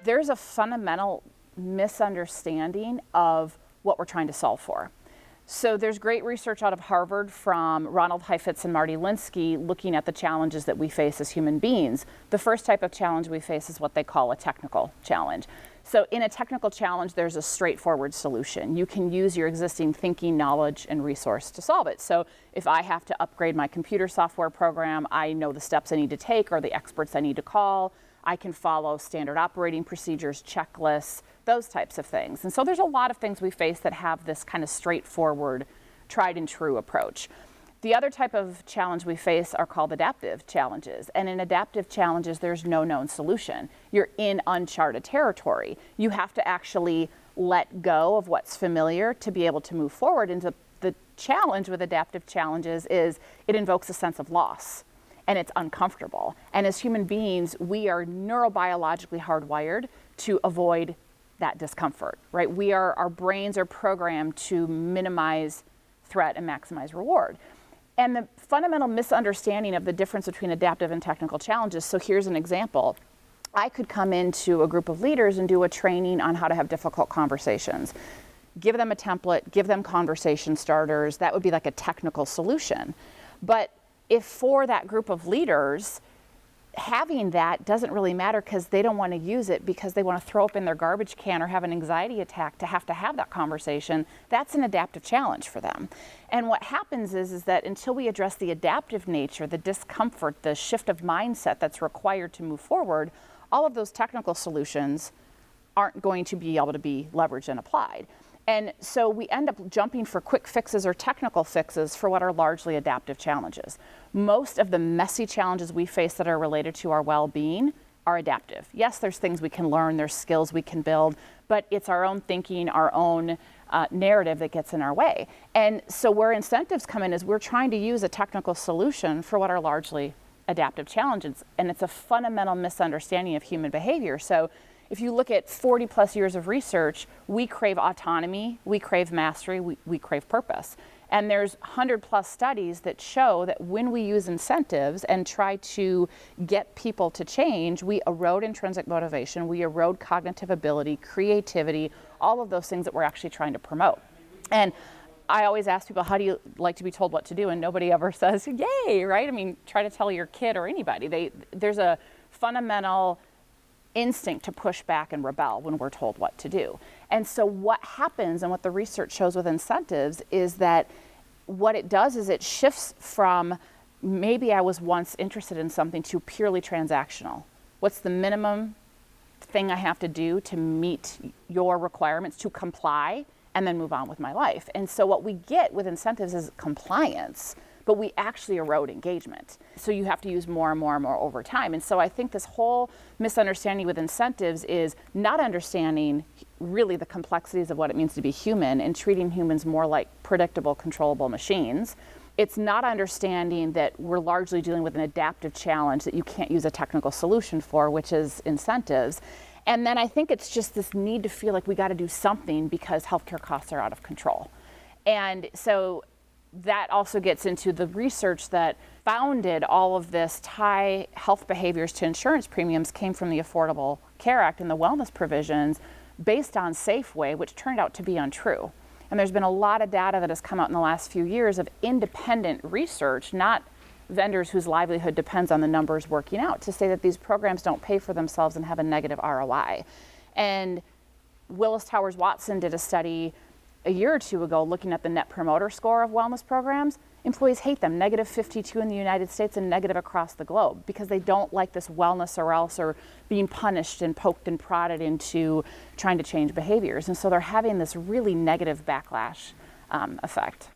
there's a fundamental misunderstanding of what we're trying to solve for. So there's great research out of Harvard from Ronald Heifetz and Marty Linsky looking at the challenges that we face as human beings. The first type of challenge we face is what they call a technical challenge. So in a technical challenge, there's a straightforward solution. You can use your existing thinking, knowledge, and resource to solve it. So if I have to upgrade my computer software program, I know the steps I need to take or the experts I need to call. I can follow standard operating procedures, checklists, those types of things. And so there's a lot of things we face that have this kind of straightforward, tried and true approach. The other type of challenge we face are called adaptive challenges. And in adaptive challenges, there's no known solution. You're in uncharted territory. You have to actually let go of what's familiar to be able to move forward. And the challenge with adaptive challenges is it invokes a sense of loss. And it's uncomfortable. And as human beings, we are neurobiologically hardwired to avoid that discomfort, right? Our brains are programmed to minimize threat and maximize reward. And the fundamental misunderstanding of the difference between adaptive and technical challenges, so here's an example. I could come into a group of leaders and do a training on how to have difficult conversations. Give them a template, give them conversation starters. That would be like a technical solution. But if for that group of leaders, having that doesn't really matter because they don't want to use it because they want to throw up in their garbage can or have an anxiety attack to have that conversation, that's an adaptive challenge for them. And what happens is that until we address the adaptive nature, the discomfort, the shift of mindset that's required to move forward, all of those technical solutions aren't going to be able to be leveraged and applied. And so we end up jumping for quick fixes or technical fixes for what are largely adaptive challenges. Most of the messy challenges we face that are related to our well-being are adaptive. Yes, there's things we can learn, there's skills we can build, but it's our own thinking, our own narrative that gets in our way. And so where incentives come in is we're trying to use a technical solution for what are largely adaptive challenges. And it's a fundamental misunderstanding of human behavior. So if you look at 40 plus years of research, we crave autonomy, we crave mastery, we crave purpose. And there's 100 plus studies that show that when we use incentives and try to get people to change, we erode intrinsic motivation, we erode cognitive ability, creativity, all of those things that we're actually trying to promote. And I always ask people, how do you like to be told what to do? And nobody ever says, yay, right? I mean, try to tell your kid or anybody. There's a fundamental instinct to push back and rebel when we're told what to do. And so what happens and what the research shows with incentives is that what it does is it shifts from maybe I was once interested in something to purely transactional. What's the minimum thing I have to do to meet your requirements, to comply, and then move on with my life? And so what we get with incentives is compliance, but we actually erode engagement. So you have to use more and more and more over time. And so I think this whole misunderstanding with incentives is not understanding really the complexities of what it means to be human and treating humans more like predictable, controllable machines. It's not understanding that we're largely dealing with an adaptive challenge that you can't use a technical solution for, which is incentives. And then I think it's just this need to feel like we got to do something because healthcare costs are out of control. And so that also gets into the research that founded all of this tie health behaviors to insurance premiums came from the Affordable Care Act and the wellness provisions based on Safeway, which turned out to be untrue. And there's been a lot of data that has come out in the last few years of independent research, not vendors whose livelihood depends on the numbers working out, to say that these programs don't pay for themselves and have a negative ROI. And Willis Towers Watson did a study a year or two ago looking at the net promoter score of wellness programs. Employees hate them, negative 52 in the United States and negative across the globe, because they don't like this wellness or else or being punished and poked and prodded into trying to change behaviors. And so they're having this really negative backlash effect.